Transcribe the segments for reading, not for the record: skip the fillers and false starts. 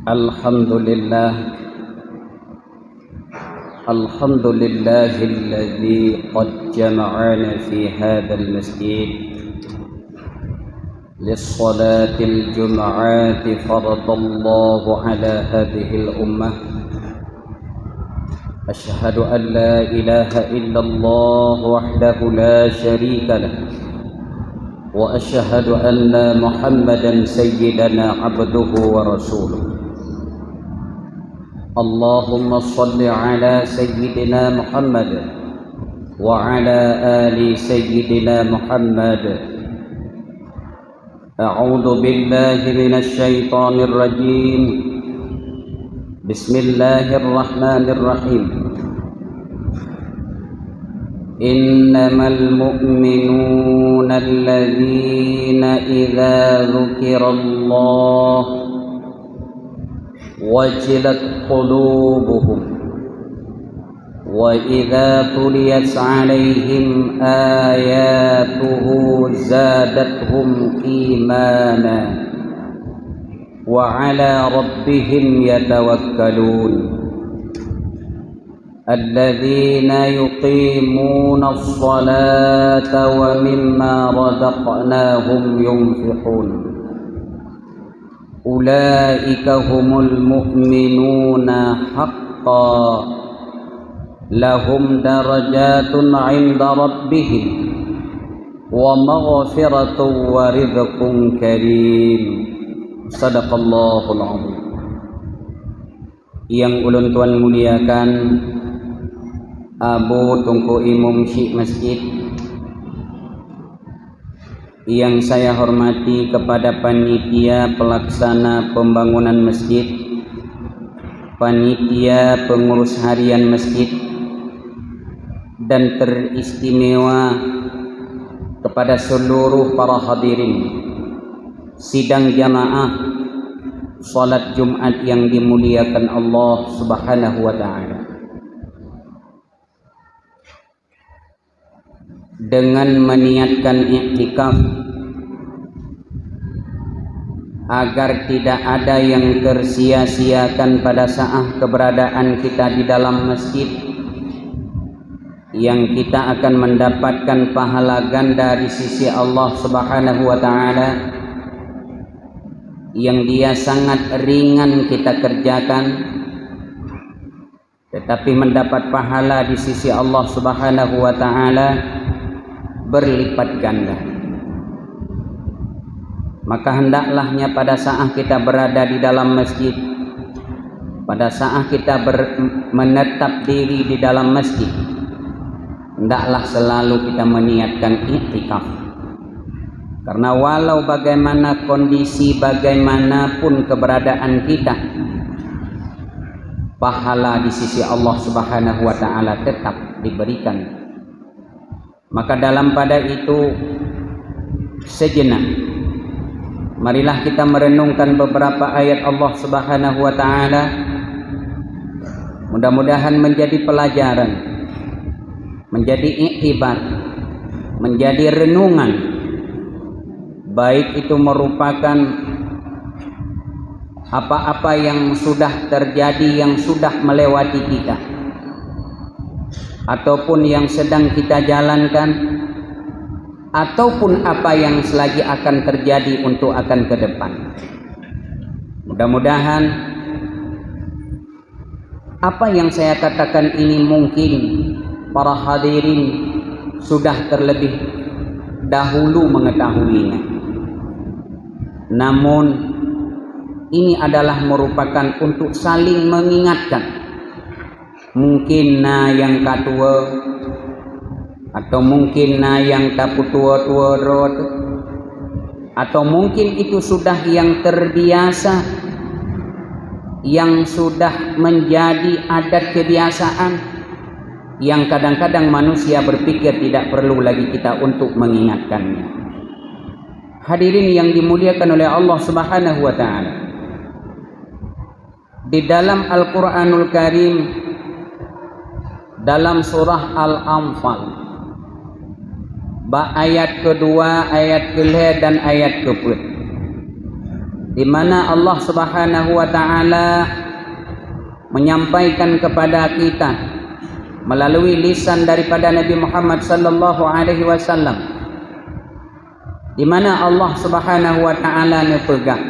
Alhamdulillah, alladzi qad jama'ana fi hadzal masjid lis-salatil jum'ati faradallahu ala hadhihi al-ummah. Asyhadu an la ilaha illallah wahdahu la syarika lah wa asyhadu anna Muhammadan sayyidana abduhu wa rasuluh. Allahumma salli ala sayyidina Muhammad wa ala ali sayyidina Muhammad. A'udzu billahi minasy syaithanir rajim. Bismillahirrahmanirrahim. Innamal mu'minuna alladzina idza dzukirallahu wajilat qulubuhum wa idza tuliyat 'alaihim ayatuhu zadatuhum imana wa 'ala rabbihim yatawakkalun alladzina yuqimuna as-salata wa mimma razaqnahum yunfiqun. Ulaika humul mu'minuna haqqan lahum darajatun 'inda rabbihim wa maghfiratun wa rizqun karim. Sadaqallahul 'azim. Yang ulun tuan muliakan Abu Tunku Imam Syekh Masjid, yang saya hormati kepada panitia pelaksana pembangunan masjid, panitia pengurus harian masjid, dan teristimewa kepada seluruh para hadirin sidang jamaah salat Jumat yang dimuliakan Allah Subhanahu wa taala. Dengan meniatkan i'tikaf agar tidak ada yang tersia-siakan pada saat keberadaan kita di dalam masjid, yang kita akan mendapatkan pahala ganda di sisi Allah Subhanahu wa taala, yang dia sangat ringan kita kerjakan tetapi mendapat pahala di sisi Allah Subhanahu wa taala berlipat ganda. Maka hendaklahnya pada saat kita berada di dalam masjid, pada saat kita menetap diri di dalam masjid, hendaklah selalu kita meniatkan i'tikaf. Karena walau bagaimana kondisi, bagaimanapun keberadaan kita, pahala di sisi Allah Subhanahu wa taala tetap diberikan. Maka dalam pada itu sejenak marilah kita merenungkan beberapa ayat Allah Subhanahu wa taala. Mudah-mudahan menjadi pelajaran, menjadi iktibar, menjadi renungan, baik itu merupakan apa-apa yang sudah terjadi, yang sudah melewati kita, ataupun yang sedang kita jalankan, ataupun apa yang selagi akan terjadi untuk akan ke depan. Mudah-mudahan apa yang saya katakan ini mungkin para hadirin sudah terlebih dahulu mengetahuinya. Namun ini adalah merupakan untuk saling mengingatkan. Mungkin yang katua, atau mungkin yang kaputua-tua rod, atau mungkin itu sudah yang terbiasa, yang sudah menjadi adat kebiasaan, yang kadang-kadang manusia berpikir tidak perlu lagi kita untuk mengingatkannya. Hadirin yang dimuliakan oleh Allah Subhanahu wa taala, di dalam Al-Qur'anul Karim, dalam surah Al-Anfal, ayat kedua, ayat ke dan ayat ke di mana Allah Subhanahu wa taala menyampaikan kepada kita melalui lisan daripada Nabi Muhammad sallallahu alaihi wasallam, di mana Allah Subhanahu wa taala nepegang,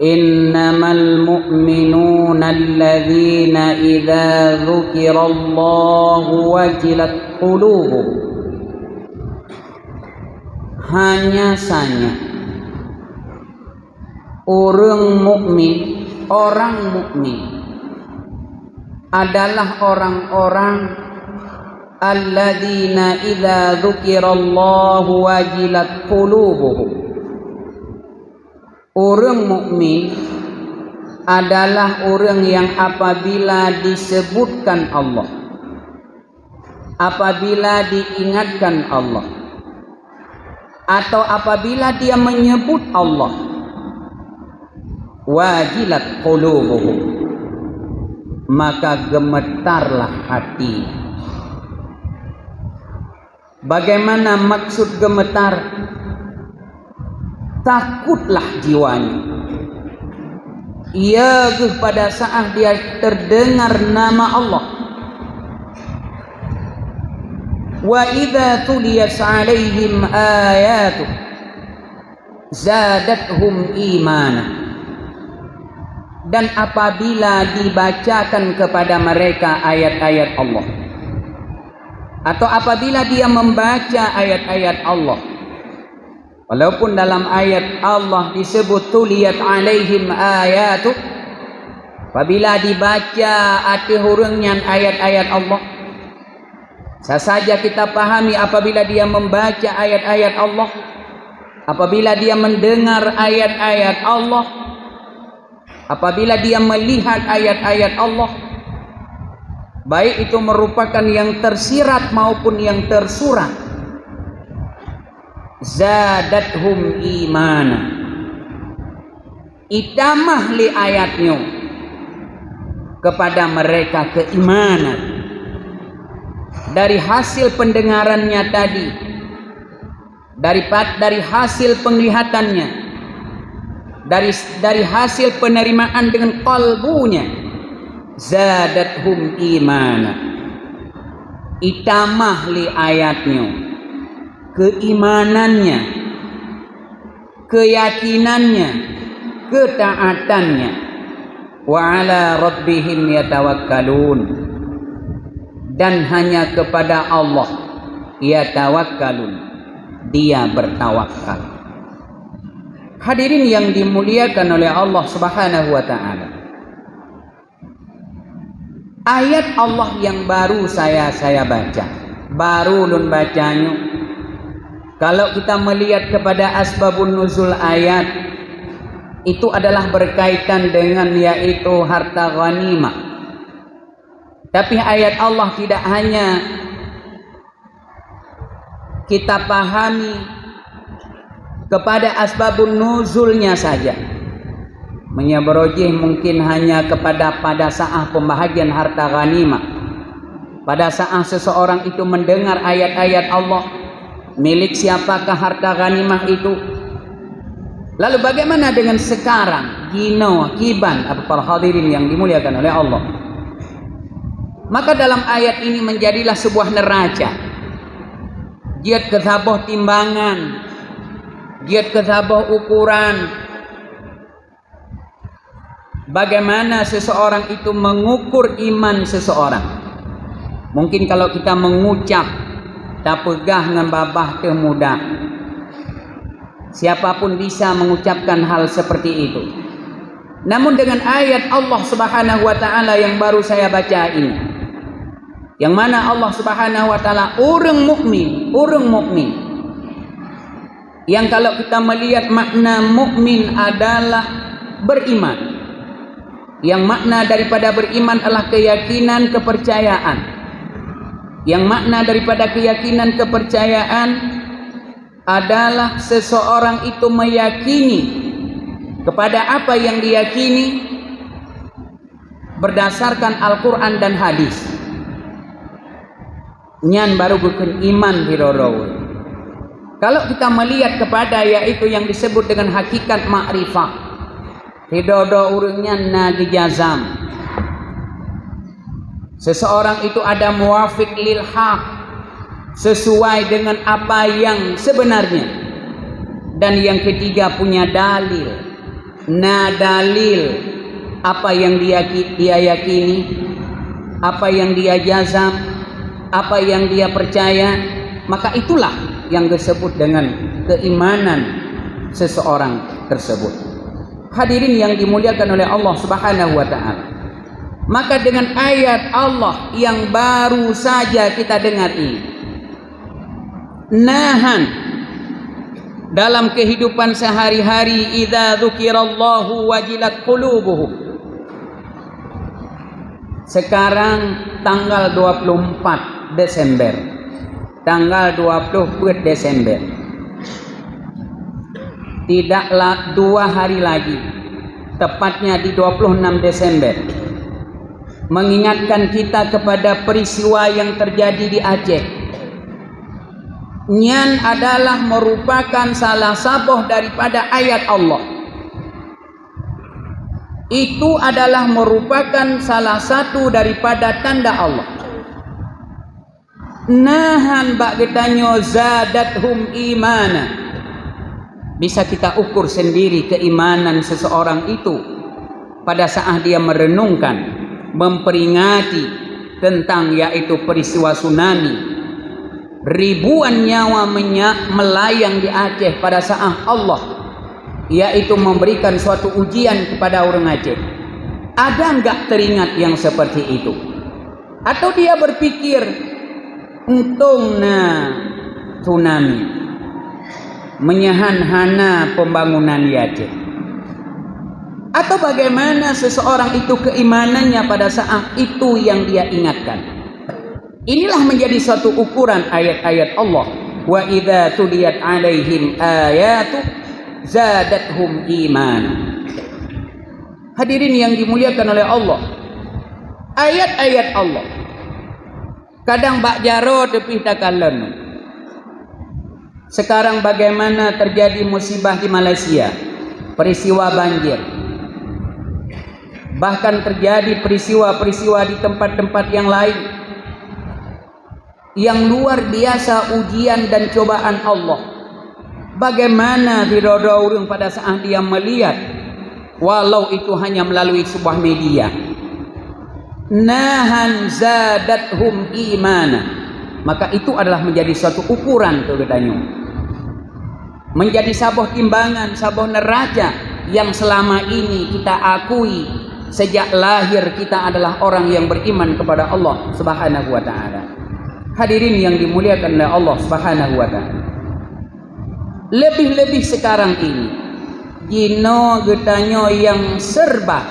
innamal mu'minuna alladzina idza dzukirallahu wajilat qulubuhum. Hanya saja orang mukmin adalah orang-orang alladzina idza dzukirallahu wajilat qulubuhum. Orang mukmin adalah orang yang apabila disebutkan Allah, apabila diingatkan Allah, atau apabila dia menyebut Allah, wajilat qulubuhum, maka gemetarlah hati. Bagaimana maksud gemetar? Takutlah jiwanya. Ia pada saat dia terdengar nama Allah. Wa idza tuliyat alaihim ayatu zadatuhum imana. Dan apabila dibacakan kepada mereka ayat-ayat Allah, atau apabila dia membaca ayat-ayat Allah, walaupun dalam ayat Allah disebut tuliyat alaihim ayatu, apabila dibaca hati hurungnya ayat-ayat Allah, sahaja kita pahami apabila dia membaca ayat-ayat Allah, apabila dia mendengar ayat-ayat Allah, apabila dia melihat ayat-ayat Allah, baik itu merupakan yang tersirat maupun yang tersurat, zadathum imana, itamah li ayatnya kepada mereka keimanan. Dari hasil pendengarannya tadi, dari hasil penglihatannya, dari hasil penerimaan dengan kalbunya, zadathum imana, itamah li ayatnya keimanannya, keyakinannya, ketaatannya. Wa ala rabbihim yatawakkalun, dan hanya kepada Allah yatawakkalun, dia bertawakal. Hadirin yang dimuliakan oleh Allah Subhanahu wa taala, ayat Allah yang baru saya baca, baru lun bacanya. Kalau kita melihat kepada asbabun nuzul ayat, itu adalah berkaitan dengan yaitu harta ghanimah. Tapi ayat Allah tidak hanya kita pahami kepada asbabun nuzulnya saja, menyabrojih mungkin hanya pada saat pembahagian harta ghanimah, pada saat seseorang itu mendengar ayat-ayat Allah, milik siapakah harta ghanimah itu. Lalu bagaimana dengan sekarang, gino, kiban, para hadirin yang dimuliakan oleh Allah? Maka dalam ayat ini menjadilah sebuah neraca, giat kesaboh timbangan, giat kesaboh ukuran, bagaimana seseorang itu mengukur iman seseorang. Mungkin kalau kita mengucap tak pegah dengan babah teh mudah, siapapun bisa mengucapkan hal seperti itu. Namun dengan ayat Allah Subhanahu wa taala yang baru saya baca ini, yang mana Allah Subhanahu wa taala orang mukmin yang kalau kita melihat makna mukmin adalah beriman, yang makna daripada beriman adalah keyakinan, kepercayaan, yang makna daripada keyakinan, kepercayaan adalah seseorang itu meyakini kepada apa yang diyakini berdasarkan Al-Quran dan hadis. Nyan baru bukan iman birorow. Kalau kita melihat kepada yaitu yang disebut dengan hakikat ma'rifah, hidodo urungnya nagi jazam. Seseorang itu ada muwafiq lil haq, sesuai dengan apa yang sebenarnya. Dan yang ketiga punya dalil. Dalil apa yang dia yakini, apa yang dia jazam, apa yang dia percaya, maka itulah yang disebut dengan keimanan seseorang tersebut. Hadirin yang dimuliakan oleh Allah Subhanahu wa taala. Maka dengan ayat Allah yang baru saja kita dengar ini, nahan dalam kehidupan sehari-hari, idza dzukirallahu wajilat qulubuhum. Sekarang tanggal 24 Desember. Tanggal 24 Desember. Tidaklah 2 hari lagi, tepatnya di 26 Desember, mengingatkan kita kepada peristiwa yang terjadi di Aceh. Nyan adalah merupakan salah satu daripada ayat Allah. Itu adalah merupakan salah satu daripada tanda Allah. Nahan bak getanyo zadathum imana. Bisa kita ukur sendiri keimanan seseorang itu pada saat dia merenungkan, memperingati tentang yaitu peristiwa tsunami. Ribuan nyawa melayang di Aceh pada saat Allah yaitu memberikan suatu ujian kepada orang Aceh. Ada enggak teringat yang seperti itu? Atau dia berpikir untungna tsunami menyahan-hana pembangunan di Aceh? Atau bagaimana seseorang itu keimanannya pada saat itu yang dia ingatkan? Inilah menjadi suatu ukuran ayat-ayat Allah. Wa idza tuliyat alaihim ayatu zadathum iman. Hadirin yang dimuliakan oleh Allah, ayat-ayat Allah kadang bak jaro tepih takalan. Sekarang bagaimana terjadi musibah di Malaysia, peristiwa banjir, bahkan terjadi peristiwa-peristiwa di tempat-tempat yang lain yang luar biasa ujian dan cobaan Allah. Bagaimana dirodorung pada saat dia melihat, walau itu hanya melalui sebuah media, nahan zadathum imana, maka itu adalah menjadi suatu ukuran tuh katanya, menjadi sebuah timbangan, sebuah neraca yang selama ini kita akui sejak lahir kita adalah orang yang beriman kepada Allah Subhanahu wa taala. Hadirin yang dimuliakan oleh Allah Subhanahu wa taala. Lebih-lebih sekarang ini gino getanyo yang serba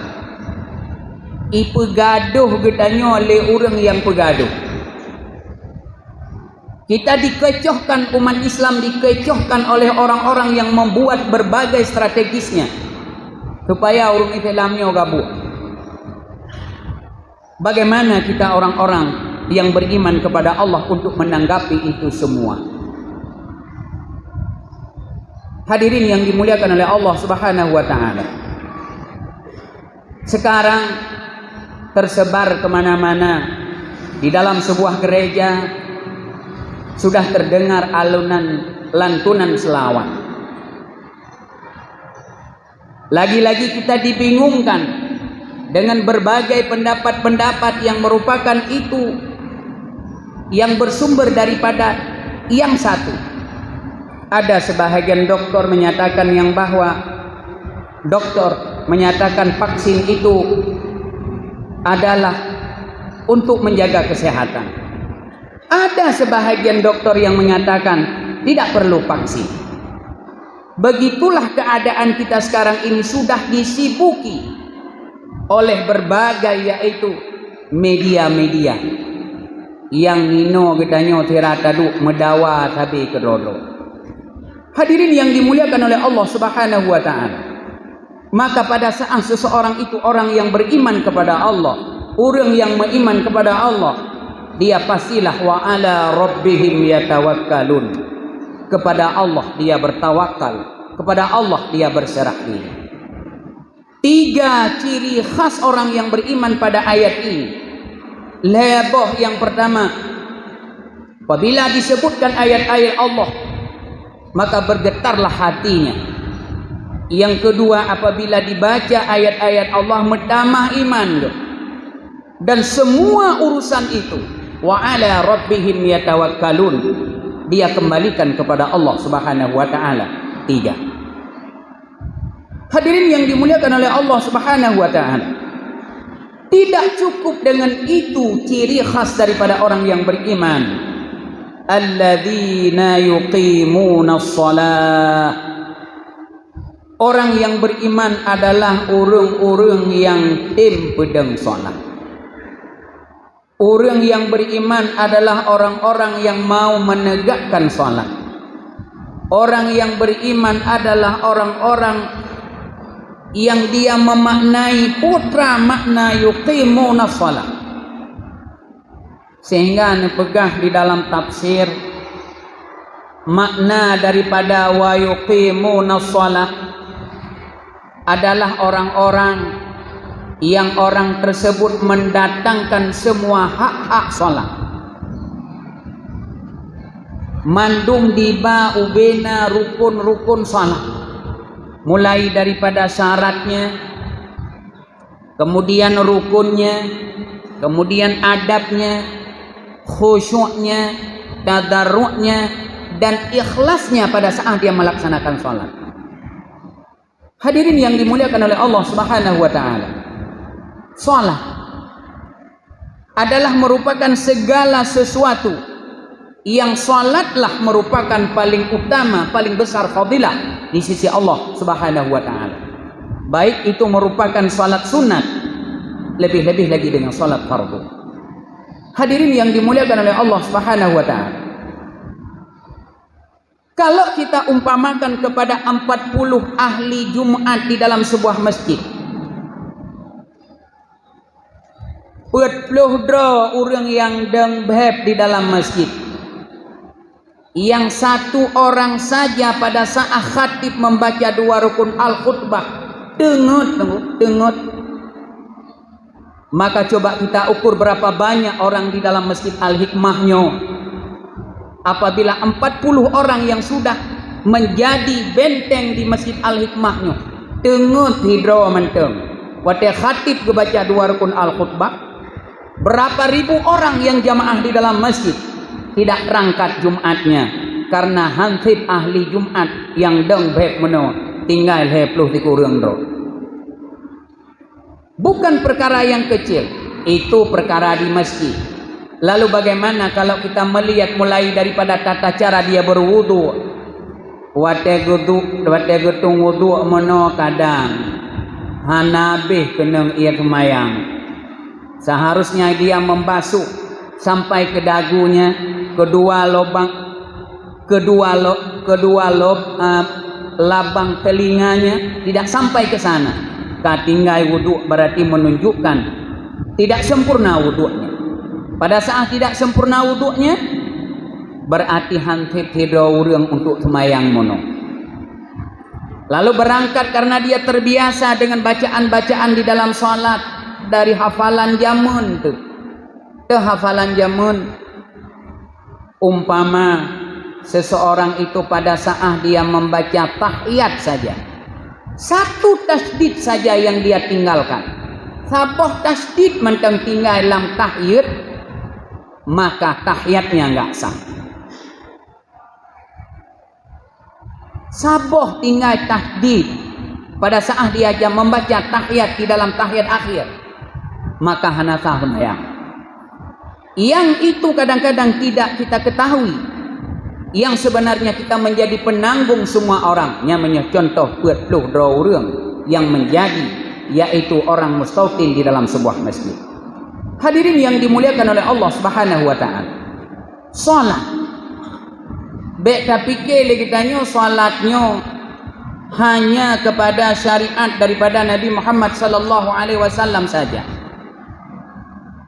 ipegaduh getanyo oleh orang yang pegaduh. Kita dikecohkan, umat Islam dikecohkan oleh orang-orang yang membuat berbagai strategisnya supaya orang Islamnya gabung. Bagaimana kita orang-orang yang beriman kepada Allah untuk menanggapi itu semua? Hadirin yang dimuliakan oleh Allah Subhanahu wa taala. Sekarang tersebar kemana-mana di dalam sebuah gereja sudah terdengar alunan lantunan selawat. Lagi-lagi kita dibingungkan dengan berbagai pendapat-pendapat yang merupakan itu yang bersumber daripada yang satu. Ada sebahagian doktor menyatakan yang bahwa doktor menyatakan vaksin itu adalah untuk menjaga kesehatan. Ada sebahagian doktor yang menyatakan tidak perlu vaksin. Begitulah keadaan kita sekarang ini, sudah disibuki oleh berbagai yaitu media-media yang nino getanyo tirata du medawa tabi kedolo. Hadirin yang dimuliakan oleh Allah Subhanahu wa taala. Maka pada saat seseorang itu orang yang beriman kepada Allah, orang yang beriman kepada Allah, dia pastilah wa ala rabbihim yatawakkalun. kepada Allah dia bertawakal, kepada Allah dia berserah diri. 3 ciri khas orang yang beriman pada ayat ini. Leboh yang pertama, apabila disebutkan ayat-ayat Allah maka bergetarlah hatinya. Yang kedua, apabila dibaca ayat-ayat Allah menambah iman. Dan semua urusan itu wa ala rabbihim yatawakkalun, dia kembalikan kepada Allah Subhanahu wa taala. 3. Hadirin yang dimuliakan oleh Allah Subhanahu wa taala, tidak cukup dengan itu ciri khas daripada orang yang beriman. Alladzina yuqimuna shalah. Orang yang beriman adalah orang-orang yang pedang salat. Orang yang beriman adalah orang-orang yang mau menegakkan salat. Orang yang beriman adalah orang-orang yang dia memaknai putra makna yuqimuna shalah. Sehingga dipegah di dalam tafsir makna daripada wa yuqimuna shalah adalah orang-orang yang orang tersebut mendatangkan semua hak-hak salat. Mandung diba ubena rukun-rukun salat, mulai daripada syaratnya, kemudian rukunnya, kemudian adabnya, khusyuknya, tadarruknya, dan ikhlasnya pada saat dia melaksanakan salat. Hadirin yang dimuliakan oleh Allah Subhanahu wa taala, salat adalah merupakan segala sesuatu yang salatlah merupakan paling utama, paling besar fadilah di sisi Allah Subhanahu wa taala. Baik itu merupakan salat sunat, lebih-lebih lagi dengan salat fardu. Hadirin yang dimuliakan oleh Allah Subhanahu wa taala, kalau kita umpamakan kepada 40 ahli Jumat di dalam sebuah masjid, 40 orang yang dengbeb di dalam masjid, yang satu orang saja pada saat khatib membaca 2 rukun al-khutbah dengut, maka coba kita ukur berapa banyak orang di dalam masjid Al-Hikmahnya. Apabila 40 orang yang sudah menjadi benteng di masjid Al-Hikmahnya dengut hidro menteng waktu khatib kebaca 2 rukun al-khutbah, berapa ribu orang yang jamaah di dalam masjid tidak berangkat Jumatnya karena hansip ahli Jumat yang dengbeb meno tinggal 20 dikurang do. Bukan perkara yang kecil, itu perkara di masjid. Lalu bagaimana kalau kita melihat mulai daripada tata cara dia berwudu, wate getung wudu meno kadang hanabih keneng ia kemayang, seharusnya dia membasuh sampai ke dagunya, kedua labang telinganya, tidak sampai ke sana. Katinggai wudu berarti menunjukkan tidak sempurna wudunya. Pada saat tidak sempurna wudunya, berarti hansip hidro urang untuk semayang mono. Lalu berangkat karena dia terbiasa dengan bacaan-bacaan di dalam salat dari hafalan jamun tu. Hafalan jamun, umpama seseorang itu pada saat dia membaca tahiyat saja, 1 tasdid saja yang dia tinggalkan, saboh tasdid mentang tinggal dalam tahiyat, maka tahiyatnya enggak sah. Saboh tinggal tasdid pada saat dia aja membaca tahiyat di dalam tahiyat akhir, maka hana sah sembahyang. Yang itu kadang-kadang tidak kita ketahui, yang sebenarnya kita menjadi penanggung semua orang. Namanya contoh 40 orang yang menjadi, yaitu orang mustautin di dalam sebuah masjid. Hadirin yang dimuliakan oleh Allah Subhanahu wa taala, salat bek pikir lagi tanya salatnya hanya kepada syariat daripada Nabi Muhammad sallallahu alaihi wasallam saja.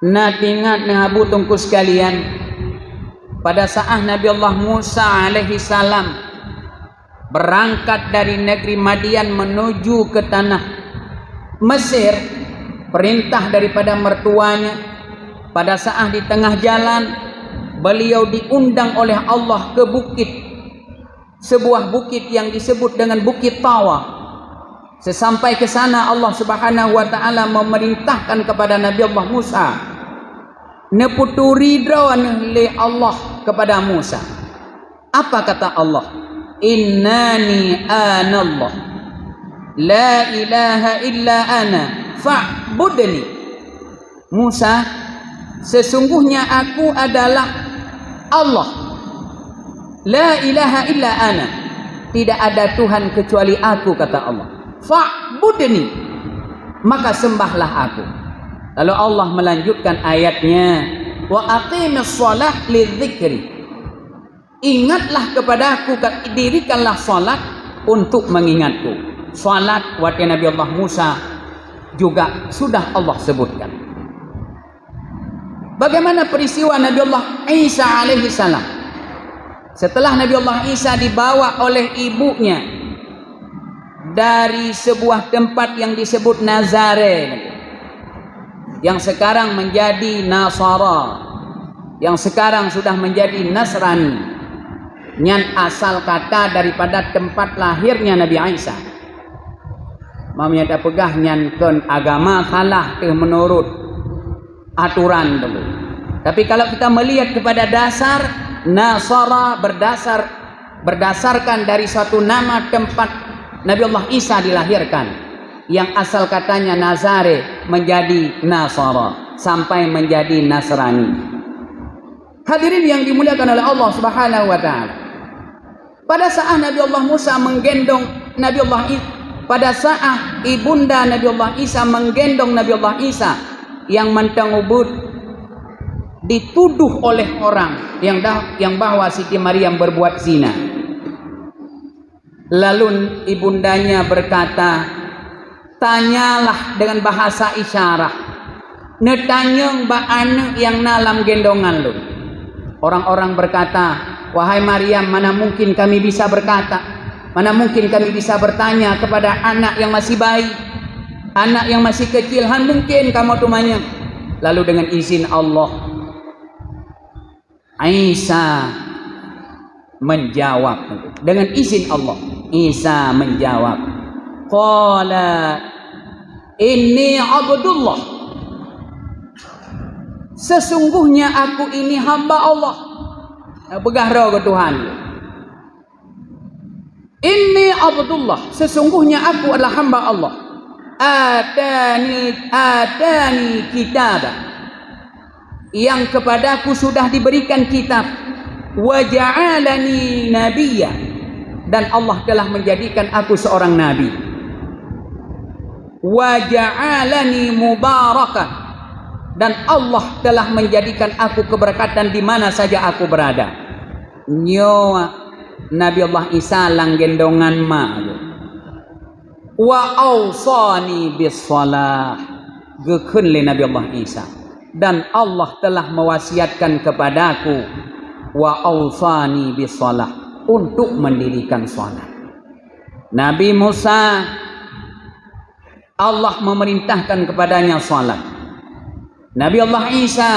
Nah ingat abu tungku sekalian, pada saat Nabi Allah Musa alaihi salam berangkat dari negeri Madian menuju ke tanah Mesir, perintah daripada mertuanya, pada saat di tengah jalan beliau diundang oleh Allah ke bukit, sebuah bukit yang disebut dengan Bukit Tawa. Sesampai ke sana Allah Subhanahu wa taala memerintahkan kepada Nabi Allah Musa, neputuri drawan li Allah kepada Musa. Apa kata Allah? Innani anallah la ilaha illa ana fa'budni. Musa, sesungguhnya aku adalah Allah, la ilaha illa ana, tidak ada Tuhan kecuali aku, kata Allah. Fa'budni, maka sembahlah aku. Lalu Allah melanjutkan ayatnya, wa aqimis shalah lidzikri, ingatlah kepadaku, dirikanlah salat untuk mengingatku. Salat waktu Nabi Allah Musa juga sudah Allah sebutkan. Bagaimana peristiwa Nabi Allah Isa alaihi salam? Setelah Nabi Allah Isa dibawa oleh ibunya dari sebuah tempat yang disebut Nazareth, yang sekarang menjadi Nasara, yang sekarang sudah menjadi Nasrani, yang asal kata daripada tempat lahirnya Nabi Isa. Mamnya dah pegah nyankan agama salah menurut aturan dulu. Tapi kalau kita melihat kepada dasar, Nasara berdasarkan dari suatu nama tempat Nabi Allah Isa dilahirkan, yang asal katanya Nazare menjadi Nasara sampai menjadi Nasrani. Hadirin yang dimuliakan oleh Allah Subhanahu wa taala. Pada saat Nabi Allah Musa menggendong Nabi Allah Isa, pada saat ibunda Nabi Allah Isa menggendong Nabi Allah Isa yang mentang ubud, dituduh oleh orang yang bahwa Siti Maryam berbuat zina. Lalu ibundanya berkata, tanyalah dengan bahasa isyarat, netanyeng ba ane yang nalam gendongan lu. Orang-orang berkata, wahai Maryam, mana mungkin kami bisa berkata, mana mungkin kami bisa bertanya kepada anak yang masih bayi, anak yang masih kecil, han mungkin kamu tumanya. Lalu dengan izin Allah, Isa menjawab, dengan izin Allah, Isa menjawab, qala inni abdullah, sesungguhnya aku ini hamba Allah. Begah roh ke Tuhan. Inni abdullah, sesungguhnya aku adalah hamba Allah. Atani kitab, yang kepadaku sudah diberikan kitab. Wa ja'alani nabiyya, dan Allah telah menjadikan aku seorang nabi. Wa ja'alani mubarakan, dan Allah telah menjadikan aku keberkatan di mana saja aku berada. Nyoa Nabi Allah Isa lang gendongan ma. Wa awsani bis salah, gekeun le Nabi Allah Isa, dan Allah telah mewasiatkan kepadaku, wa awsani bis salah, untuk mendirikan salat. Nabi Musa, Allah memerintahkan kepadanya salat. Nabi Allah Isa,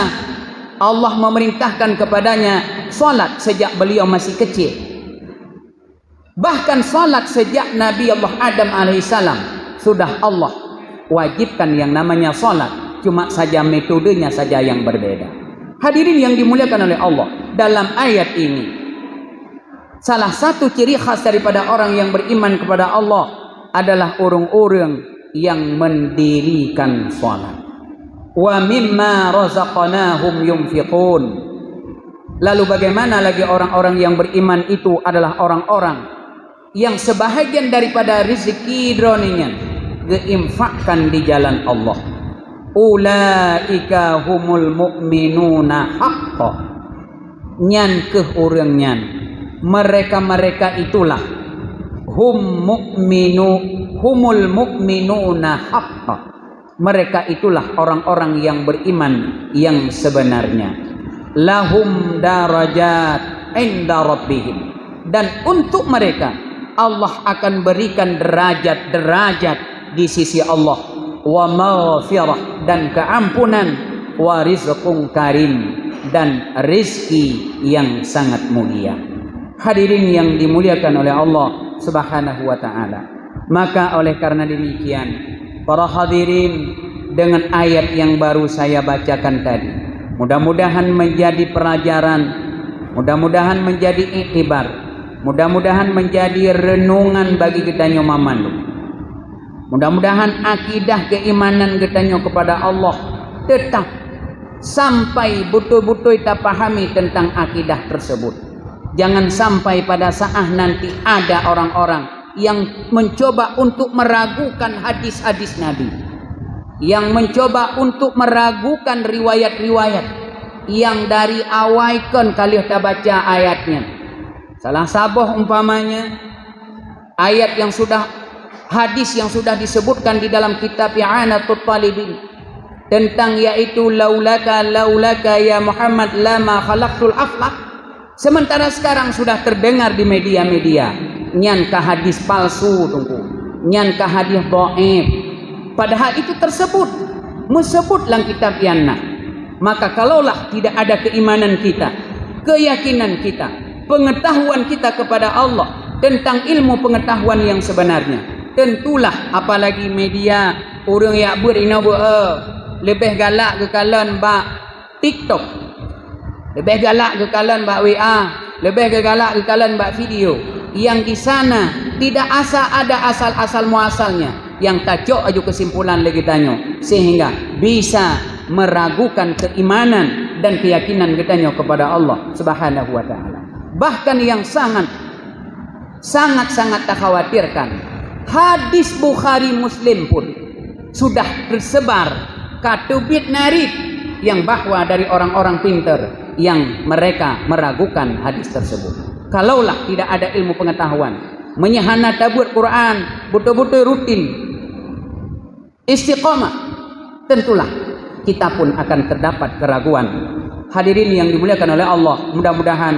Allah memerintahkan kepadanya salat sejak beliau masih kecil. Bahkan salat sejak Nabi Allah Adam alaihissalam sudah Allah wajibkan yang namanya salat, cuma saja metodenya saja yang berbeda. Hadirin yang dimuliakan oleh Allah, dalam ayat ini salah satu ciri khas daripada orang yang beriman kepada Allah adalah orang-orang yang mendirikan salat. Wa mimma razaqnahum yunfiqun. Lalu bagaimana lagi orang-orang yang beriman itu adalah orang-orang yang sebahagian daripada rezeki droninya diinfakkan di jalan Allah. Ulaika humul mu'minuna haqqa, nyan ke orang nyan, mereka-mereka itulah humul mu'minuna haqqa, mereka itulah orang-orang yang beriman yang sebenarnya. Lahum lahum darajat inda rabbihim, dan untuk mereka Allah akan berikan derajat-derajat di sisi Allah, wa maghfirah, dan keampunan, wa rizqun karim, dan rizki yang sangat mulia. Hadirin yang dimuliakan oleh Allah Subhanahu wa ta'ala, maka oleh karena demikian, para hadirin, dengan ayat yang baru saya bacakan tadi, mudah-mudahan menjadi pelajaran, mudah-mudahan menjadi iktibar, mudah-mudahan menjadi renungan bagi kita nyomamandu. Mudah-mudahan akidah keimanan kita kepada Allah tetap sampai betul-betul kita pahami tentang akidah tersebut. Jangan sampai pada saat nanti ada orang-orang yang mencoba untuk meragukan hadis-hadis Nabi, yang mencoba untuk meragukan riwayat-riwayat yang dari awal kan kali kita baca ayatnya. Salah sabah umpamanya ayat yang sudah, hadis yang sudah disebutkan di dalam kitab I'anatul Talibin tentang yaitu laulaka ya Muhammad lama khalaqtul aflaq. Sementara sekarang sudah terdengar di media-media, nyankah hadis palsu, tunggu, nyankah hadis dhaif, padahal itu tersebut mesebut dalam kitab Yana. Maka kalaulah tidak ada keimanan kita, keyakinan kita, pengetahuan kita kepada Allah tentang ilmu pengetahuan yang sebenarnya, tentulah apalagi media orang yang berinabu lebih galak ke kalan bak TikTok, lebih galak ke kalan bak WA, lebih galak ke kalan bak video, yang di sana tidak ada asal-asal muasalnya, yang tajok aja kesimpulan lagi tanyo, sehingga bisa meragukan keimanan dan keyakinan kita kepada Allah Subhanahu wa ta'ala. Bahkan yang sangat tak khawatirkan, hadis Bukhari Muslim pun sudah tersebar katubit narik yang bahwa dari orang-orang pintar yang mereka meragukan hadis tersebut. Kalaulah tidak ada ilmu pengetahuan, menyahana tabur Quran betul-betul rutin istiqamah, tentulah kita pun akan terdapat keraguan. Hadirin yang dimuliakan oleh Allah, mudah-mudahan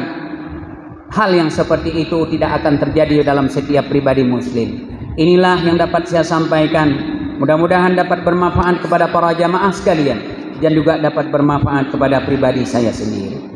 hal yang seperti itu tidak akan terjadi dalam setiap pribadi muslim. Inilah yang dapat saya sampaikan, mudah-mudahan dapat bermanfaat kepada para jamaah sekalian dan juga dapat bermanfaat kepada pribadi saya sendiri.